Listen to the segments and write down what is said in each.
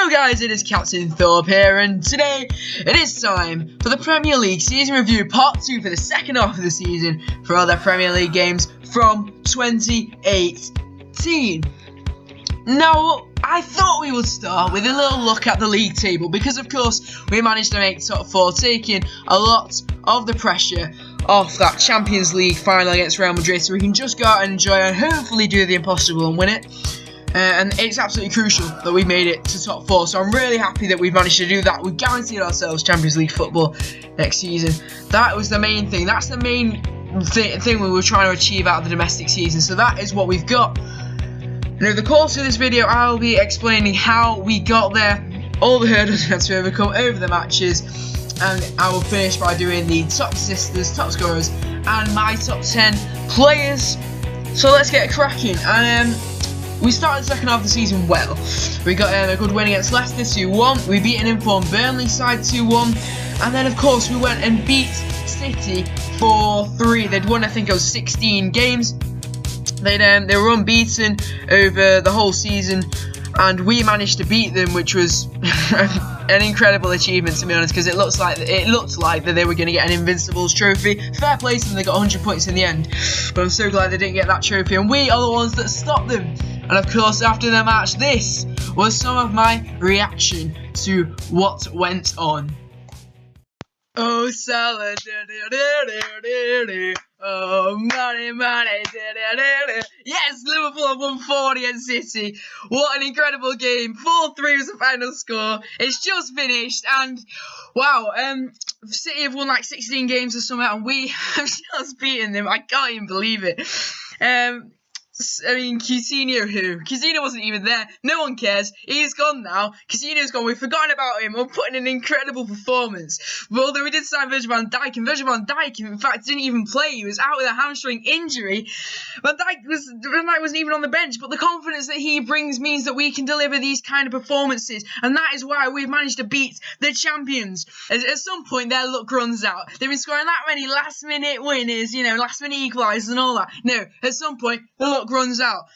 Hello guys, it is Captain Thorpe here, and today it is time for the Premier League Season Review Part 2 for the second half of the season for other Premier League games from 2018. Now, I thought we would start with a little look at the league table because, of course, we managed to make top 4, taking a lot of the pressure off that Champions League final against Real Madrid, so we can just go out and enjoy and hopefully do the impossible and win it. And it's absolutely crucial that we've made it to top 4, so I'm really happy that we've managed to do that. We've guaranteed ourselves Champions League football next season. That was the main thing. That's the main thing we were trying to achieve out of the domestic season, so that is what we've got. And over the course of this video, I'll be explaining how we got there, all the hurdles we had to overcome over the matches, and I will finish by doing the top assisters, top scorers, and my top 10 players. So let's get cracking. And we started the second half of the season well. We got a good win against Leicester 2-1. We beat an informed Burnley side 2-1. And then, of course, we went and beat City 4-3. They'd won, I think it was 16 games. They were unbeaten over the whole season. And we managed to beat them, which was an incredible achievement, to be honest, because it looked like that they were going to get an Invincibles trophy. Fair play to them, they got 100 points in the end. But I'm so glad they didn't get that trophy, and we are the ones that stopped them. And of course, after the match, this was some of my reaction to what went on. Oh, Salah, oh, money, yes, Liverpool have won 40 against City. What an incredible game. 4-3 was the final score. It's just finished, and wow, City have won like 16 games or something, and we have just beaten them. I can't even believe it. I mean, Coutinho wasn't even there. No one cares. He's gone now. Coutinho's gone. We've forgotten about him. We're putting an incredible performance. But although we did sign Virgil van Dijk, and Virgil van Dijk, in fact, didn't even play. He was out with a hamstring injury. Van Dijk wasn't even on the bench. But the confidence that he brings means that we can deliver these kind of performances. And that is why we've managed to beat the champions. At some point, their luck runs out. They've been scoring that many last-minute winners, you know, last-minute equalisers and all that. No, at some point, the luck runs out,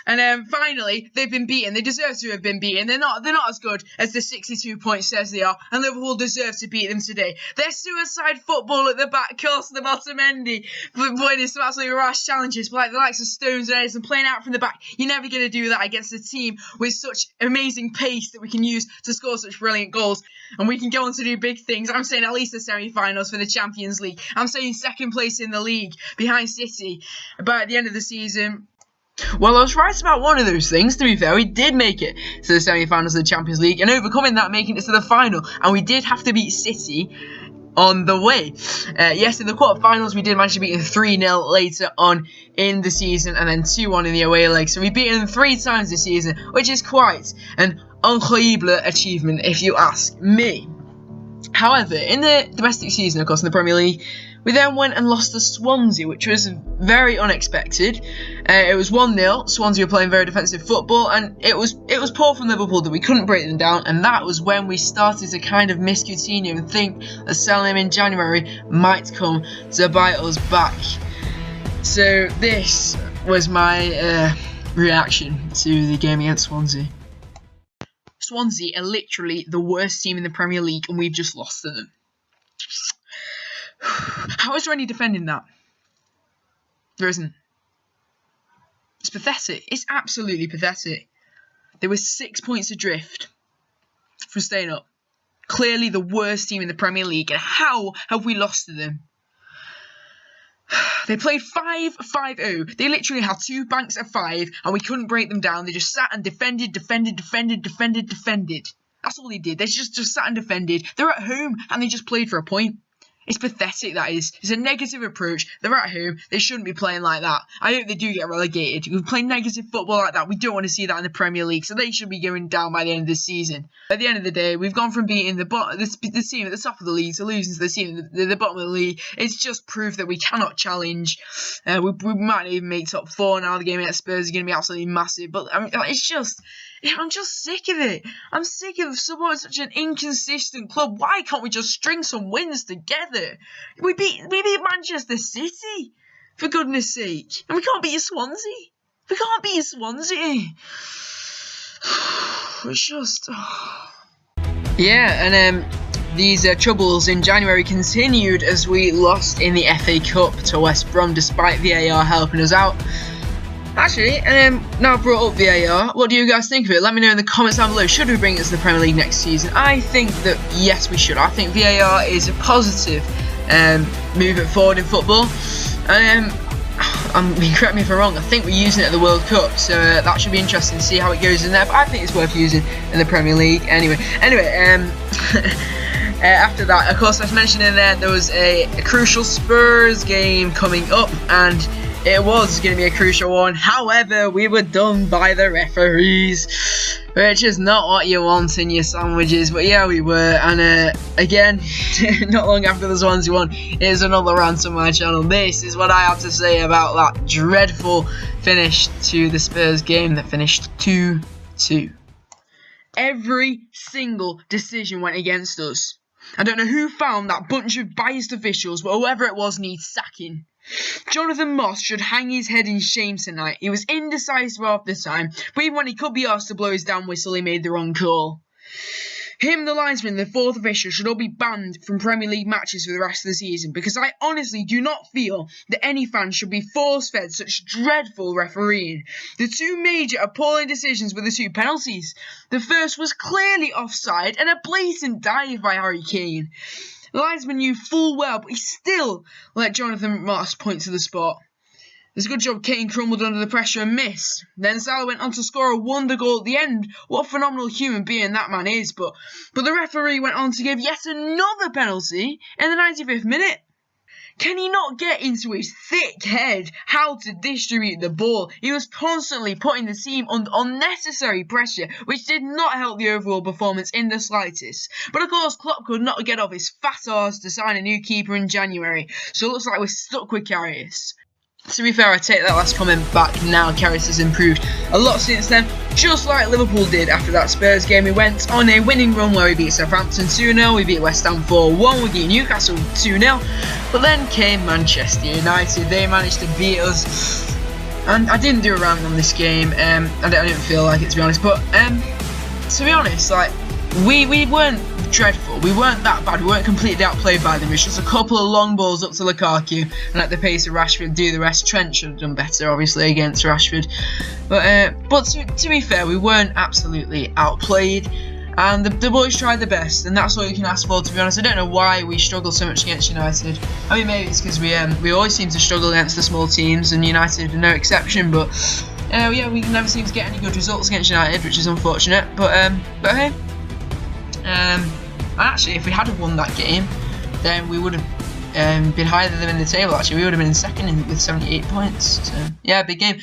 and finally they've been beaten. They deserve to have been beaten. They're not as good as the 62 points says they are, and Liverpool deserve to beat them today. Their suicide football at the back cost them Otamendi for winning some absolutely rash challenges, but like the likes of Stones and Edison playing out from the back. You're never going to do that against a team with such amazing pace that we can use to score such brilliant goals, and we can go on to do big things. I'm saying at least the semi-finals for the Champions League. I'm saying second place in the league behind City, but at the end of the season, well, I was right about one of those things. To be fair, we did make it to the semi-finals of the Champions League, and overcoming that, making it to the final. And we did have to beat City on the way. Yes, in the quarterfinals, we did manage to beat them 3-0 later on in the season, and then 2-1 in the away leg. So we beat them 3 times this season, which is quite an incredible achievement, if you ask me. However, in the domestic season, of course, in the Premier League, we then went and lost to Swansea, which was very unexpected. It was 1-0. Swansea were playing very defensive football, and it was poor from Liverpool that we couldn't break them down, and that was when we started to kind of miss Coutinho and think that selling him in January might come to bite us back. So this was my reaction to the game against Swansea. Swansea are literally the worst team in the Premier League, and we've just lost to them. How is there any defending that? There isn't. It's pathetic. It's absolutely pathetic. They were 6 points adrift from staying up. Clearly the worst team in the Premier League, and how have we lost to them? They played 5-5-0. They literally had 2 banks of 5, and we couldn't break them down. They just sat and defended. That's all they did. They just sat and defended. They're at home, and they just played for a point. It's pathetic, that is. It's a negative approach. They're at home. They shouldn't be playing like that. I hope they do get relegated. If we play negative football like that, we don't want to see that in the Premier League, so they should be going down by the end of the season. At the end of the day, we've gone from beating the team at the top of the league to losing to the team at the bottom of the league. It's just proof that we cannot challenge. We might even make top 4 now. The game against Spurs is going to be absolutely massive, but I mean, it's just... I'm just sick of it. I'm sick of supporting such an inconsistent club. Why can't we just string some wins together? We beat Manchester City, for goodness sake. And we can't beat Swansea. We can't beat Swansea. It's just... Yeah, and these troubles in January continued as we lost in the FA Cup to West Brom despite VAR helping us out. Actually, now I've brought up VAR, what do you guys think of it? Let me know in the comments down below. Should we bring it to the Premier League next season? I think that, yes, we should. I think VAR is a positive movement forward in football. Correct me if I'm wrong, I think we're using it at the World Cup, so that should be interesting to see how it goes in there, but I think it's worth using in the Premier League. Anyway, after that, of course, as mentioned in there was a crucial Spurs game coming up, and it was going to be a crucial one. However, we were done by the referees, which is not what you want in your sandwiches, but yeah, we were. And again, not long after the Swansea one, here's another rant on my channel. This is what I have to say about that dreadful finish to the Spurs game that finished 2-2. Every single decision went against us. I don't know who found that bunch of biased officials, but whoever it was needs sacking. Jonathan Moss should hang his head in shame tonight. He was indecisive half the time, but even when he could be asked to blow his damn whistle, he made the wrong call. Him, the linesman, the fourth official should all be banned from Premier League matches for the rest of the season, because I honestly do not feel that any fan should be force-fed such dreadful refereeing. The two major appalling decisions were the two penalties. The first was clearly offside and a blatant dive by Harry Kane. The linesman knew full well, but he still let Jonathan Moss point to the spot. It's a good job Kane crumbled under the pressure and missed. Then Salah went on to score a wonder goal at the end. What a phenomenal human being that man is. But the referee went on to give yet another penalty in the 95th minute. Can he not get into his thick head how to distribute the ball? He was constantly putting the team under unnecessary pressure, which did not help the overall performance in the slightest. But of course, Klopp could not get off his fat arse to sign a new keeper in January, so it looks like we're stuck with Karius. To be fair, I take that last comment back now. Karius has improved a lot since then, just like Liverpool did after that Spurs game. We went on a winning run where we beat Southampton 2-0, we beat West Ham 4-1, we beat Newcastle 2-0, but then came Manchester United. They managed to beat us, and I didn't do a rant on this game. I didn't feel like it, to be honest, but to be honest, like, we weren't dreadful, we weren't that bad, we weren't completely outplayed by them. It's just a couple of long balls up to Lukaku and at the pace of Rashford do the rest. Trent should have done better, obviously, against Rashford, but to be fair, we weren't absolutely outplayed, and the boys tried their best, and that's all you can ask for, to be honest. I don't know why we struggle so much against United. I mean, maybe it's because we always seem to struggle against the small teams, and United are no exception, but yeah, we never seem to get any good results against United, which is unfortunate, but hey. Actually, if we had won that game, then we would have been higher than them in the table. Actually, we would have been in second with 78 points. So yeah, big game.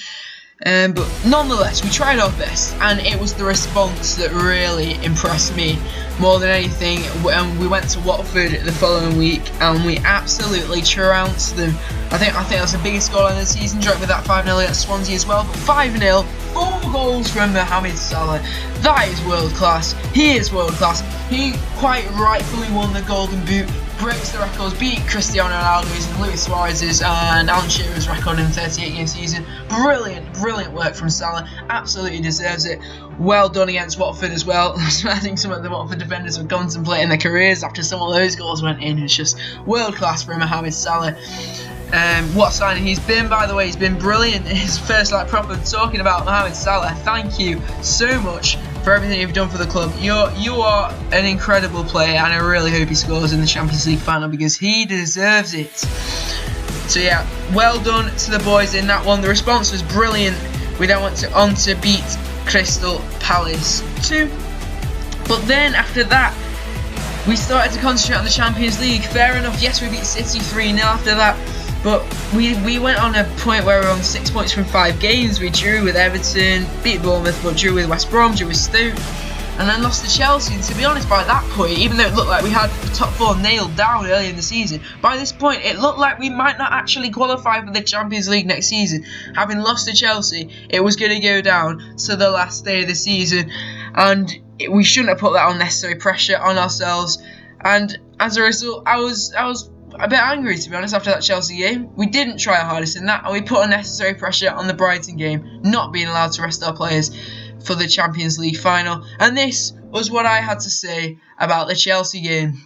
But nonetheless, we tried our best, and it was the response that really impressed me more than anything. We went to Watford the following week, and we absolutely trounced them. I think that's the biggest goal in the season, joint with that 5-0 against Swansea as well. But 5-0, 4 goals from Mohamed Salah. That is world class. He is world class. He quite rightfully won the Golden Boot, breaks the records, beat Cristiano Ronaldo's and Luis Suarez's and Alan Shearer's record in the 38-game season. Brilliant work from Salah. Absolutely deserves it. Well done against Watford as well. I think some of the Watford defenders were contemplating their careers after some of those goals went in. It's just world class for Mohamed Salah. What a signing he's been, by the way. He's been brilliant. His first proper talking about Mohamed Salah. Thank you so much for everything you've done for the club. You are an incredible player, and I really hope he scores in the Champions League final because he deserves it. So yeah, well done to the boys in that one. The response was brilliant. We then went on to beat Crystal Palace 2. But then after that, we started to concentrate on the Champions League. Fair enough, yes, we beat City 3-0 after that. But we went on a point where we were on 6 points from 5 games. We drew with Everton, beat Bournemouth, but drew with West Brom, drew with Stoke, and then lost to Chelsea. And to be honest, by that point, even though it looked like we had the top 4 nailed down early in the season, by this point it looked like we might not actually qualify for the Champions League next season. Having lost to Chelsea, it was going to go down to the last day of the season, and we shouldn't have put that unnecessary pressure on ourselves. And as a result, I was a bit angry, to be honest, after that Chelsea game. We didn't try our hardest in that, and we put unnecessary pressure on the Brighton game, not being allowed to rest our players. for the Champions League final. And this was what I had to say about the Chelsea game.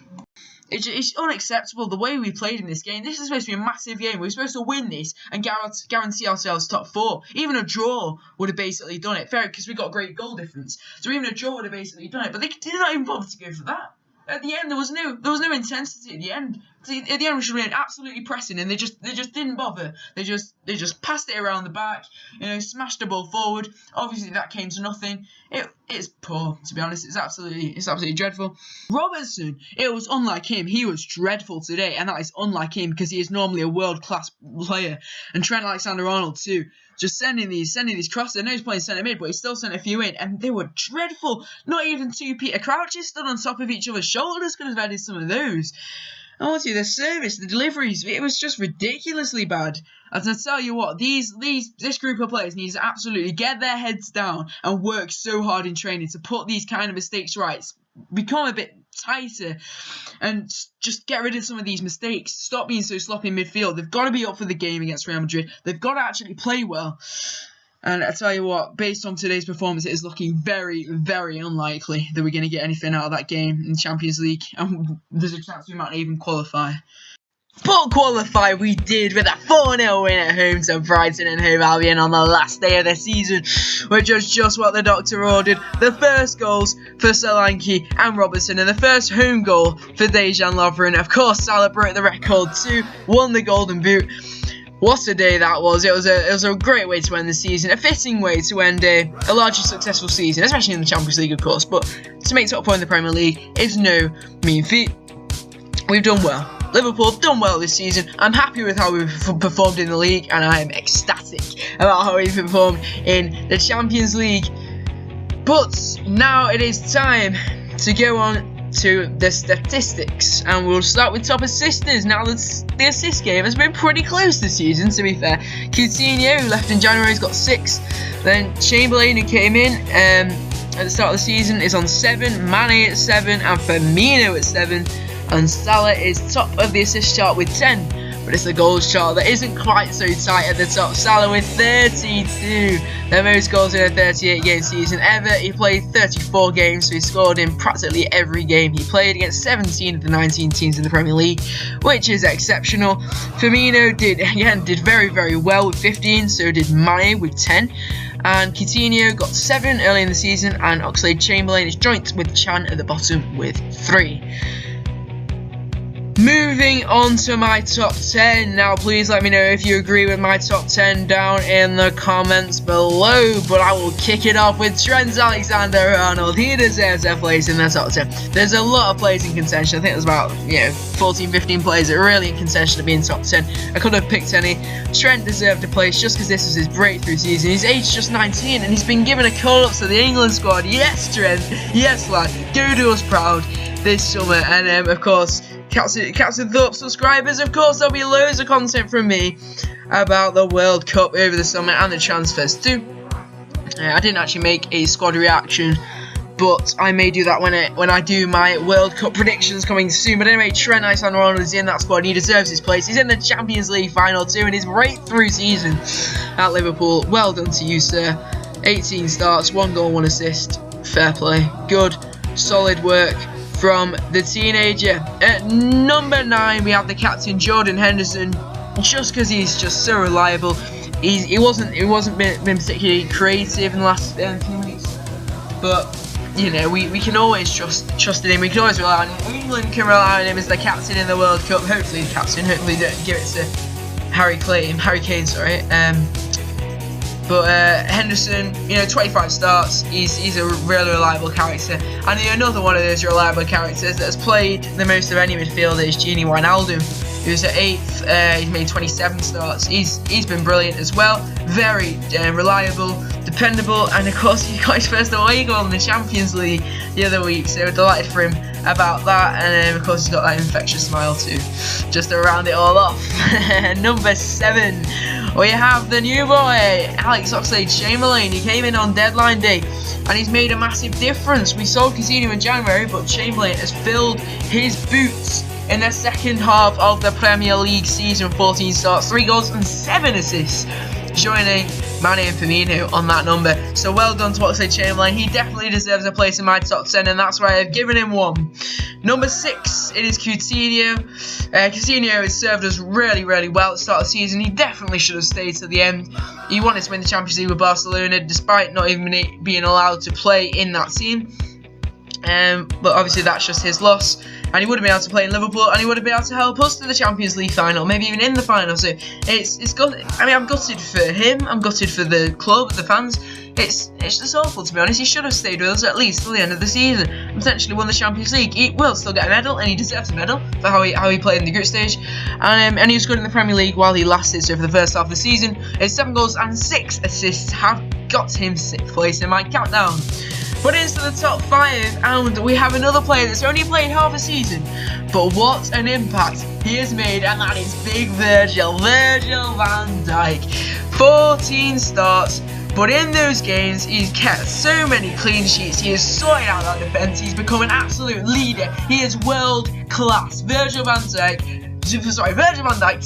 It's unacceptable the way we played in this game. This is supposed to be a massive game. We were supposed to win this and guarantee ourselves top 4. Even a draw would have basically done it. Fair, because we got great goal difference. So even a draw would have basically done it. But they did not even bother to go for that. At the end, there was no intensity. At the end, we should have been absolutely pressing, and they just didn't bother. They just passed it around the back, smashed the ball forward. Obviously, that came to nothing. It's poor, to be honest. It's absolutely dreadful. Robertson, it was unlike him. He was dreadful today, and that is unlike him because he is normally a world-class player. And Trent Alexander-Arnold too. Just sending these crosses. I know he's playing centre mid, but he still sent a few in, and they were dreadful. Not even two Peter Crouches stood on top of each other's shoulders could have added some of those. And honestly, the service, the deliveries, it was just ridiculously bad. And I tell you what, this group of players needs to absolutely get their heads down and work so hard in training to put these kind of mistakes right. Become a bit tighter and just get rid of some of these mistakes. Stop being so sloppy in midfield. They've got to be up for the game against Real Madrid. They've got to actually play well. And I tell you what, based on today's performance, it is looking very, very unlikely that we're going to get anything out of that game in the Champions League. And there's a chance we might not even qualify. But qualify we did with a 4-0 win at home to Brighton and Hove Albion on the last day of the season, which was just what the doctor ordered. The first goals for Solanke and Robertson, and the first home goal for Dejan Lovren. Of course, Salah broke the record too, won the Golden Boot. What a day that was. It was a great way to end the season, a fitting way to end a largely successful season, especially in the Champions League, of course. But to make top 4 in the Premier League is no mean feat. We've done well. Liverpool have done well this season. I'm happy with how we've performed in the league, and I am ecstatic about how we've performed in the Champions League. But now it is time to go on to the statistics, and we'll start with top assisters. Now, the assist game has been pretty close this season, to be fair. Coutinho, who left in January, has got 6. Then Chamberlain, who came in at the start of the season, is on 7. Mane at 7, and Firmino at 7. And Salah is top of the assist chart with 10, but it's the goals chart that isn't quite so tight at the top. Salah with 32, the most goals in a 38-game season ever. He played 34 games, so he scored in practically every game he played against 17 of the 19 teams in the Premier League, which is exceptional. Firmino did very, very well with 15, so did Mane with 10. And Coutinho got 7 early in the season, and Oxlade-Chamberlain is joint with Chan at the bottom with 3. Moving on to my top 10. Now, please let me know if you agree with my top 10 down in the comments below. But I will kick it off with Trent Alexander-Arnold. He deserves a place in the top 10. There's a lot of players in contention. I think there's about 14, 15 players that are really in contention to be in top 10. I could have picked any. Trent deserved a place just because this was his breakthrough season. He's aged just 19 and he's been given a call up to the England squad. Yes, Trent. Yes, lad. Go do us proud this summer. And of course, cats with the up subscribers. Of course, there'll be loads of content from me about the World Cup over the summer and the transfers too. I didn't actually make a squad reaction, but I may do that when I do my World Cup predictions coming soon. But anyway, Trent Alexander-Arnold is in that squad and he deserves his place. He's in the Champions League final too in his breakthrough season at Liverpool. Well done to you, sir. 18 starts, 1 goal, 1 assist. Fair play. Good, solid work from the teenager. At number 9, we have the captain Jordan Henderson. Just because he's just so reliable. He wasn't been particularly creative in the last few minutes, but we can always trust in him. We can always rely on him. England can rely on him as the captain in the World Cup. Hopefully the captain. Hopefully don't give it to Harry Kane. Sorry. But Henderson, 25 starts. He's a really reliable character, and another one of those reliable characters that has played the most of any midfielder is Gini Wijnaldum, who's at 8th. He's made 27 starts. He's been brilliant as well. Very reliable, dependable, and of course he got his first away goal in the Champions League the other week. So we're delighted for him about that, and of course he's got that infectious smile too, just to round it all off. Number 7. We have the new boy, Alex Oxlade-Chamberlain. He came in on deadline day and he's made a massive difference. We sold Coutinho in January, but Chamberlain has filled his boots in the second half of the Premier League season. 14 starts, 3 goals and 7 assists. joining Mane and Firmino on that number. So well done to Oxlade-Chamberlain. He definitely deserves a place in my top 10, and that's why I've given him one. Number 6, it is Coutinho. Coutinho has served us really well at the start of the season. He definitely should have stayed to the end. He wanted to win the Champions League with Barcelona, despite not even being allowed to play in that team. But obviously that's just his loss, and he would have been able to play in Liverpool, and he would have been able to help us to the Champions League final, maybe even in the final. So it's got. I mean, I'm gutted for him. I'm gutted for the club, the fans. It's just awful, to be honest. He should have stayed with us at least till the end of the season, and potentially won the Champions League. He will still get a medal, and he deserves a medal for how he played in the group stage. And he was good in the Premier League while he lasted. So for the first half of the season, his 7 goals and 6 assists have got him 6th place in my countdown. But into the top 5, and we have another player that's only played half a season, but what an impact he has made, and that is big Virgil van Dijk. 14 starts, but in those games he's kept so many clean sheets. He has sorted out that defence. He's become an absolute leader. He is world class. Virgil van Dijk,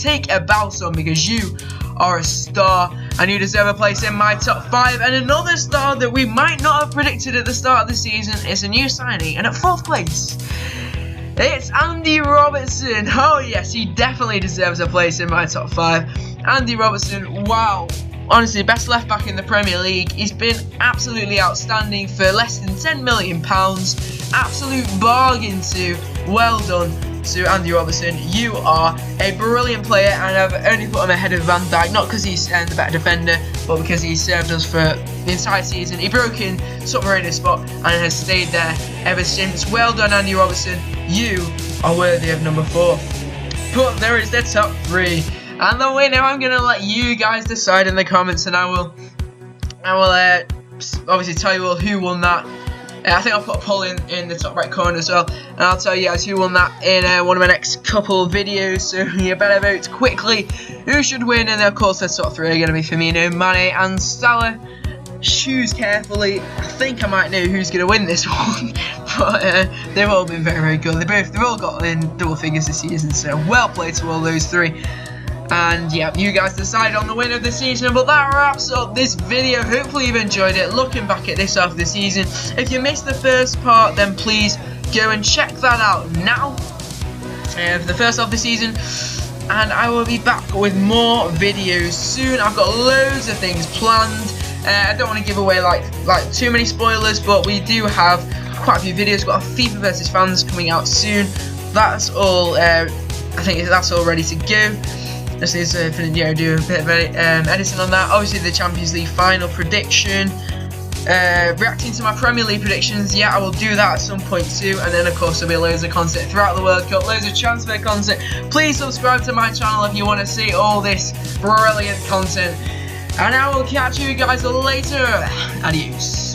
take a bow, son, because you are a star, and you deserve a place in my top 5. And another star that we might not have predicted at the start of the season is a new signing, and at 4th place, it's Andy Robertson. Oh yes, he definitely deserves a place in my top 5. Andy Robertson, wow. Honestly, best left back in the Premier League. He's been absolutely outstanding for less than £10 million. Absolute bargain too. Well done to Andy Robertson. You are a brilliant player, and I've only put him ahead of Van Dijk, not because he's the better defender, but because he served us for the entire season. He broke in top Mourinho's spot and has stayed there ever since. Well done, Andy Robertson. You are worthy of number 4. But there is the top 3, and the winner I'm gonna let you guys decide in the comments, and I will obviously tell you all who won that. I think I'll put a poll in the top right corner as well, and I'll tell you guys who won that in one of my next couple of videos, so you better vote quickly who should win. And of course the top 3 are going to be Firmino, Mane and Salah. Choose carefully. I think I might know who's going to win this one, but they've all been very good. They've all got in double figures this season, so well played to all those 3. And yeah, you guys decide on the winner of the season. But that wraps up this video. Hopefully you've enjoyed it. Looking back at this half of the season, if you missed the first part, then please go and check that out now for the first half of the season. And I will be back with more videos soon. I've got loads of things planned. I don't want to give away like too many spoilers, but we do have quite a few videos. We've got a FIFA versus fans coming out soon. That's all. I think that's all ready to go. Just need to do a bit of editing on that. Obviously the Champions League final prediction, reacting to my Premier League predictions. Yeah, I will do that at some point too. And then of course there'll be loads of content throughout the World Cup, loads of transfer content. Please subscribe to my channel if you want to see all this brilliant content. And I will catch you guys later. Adios.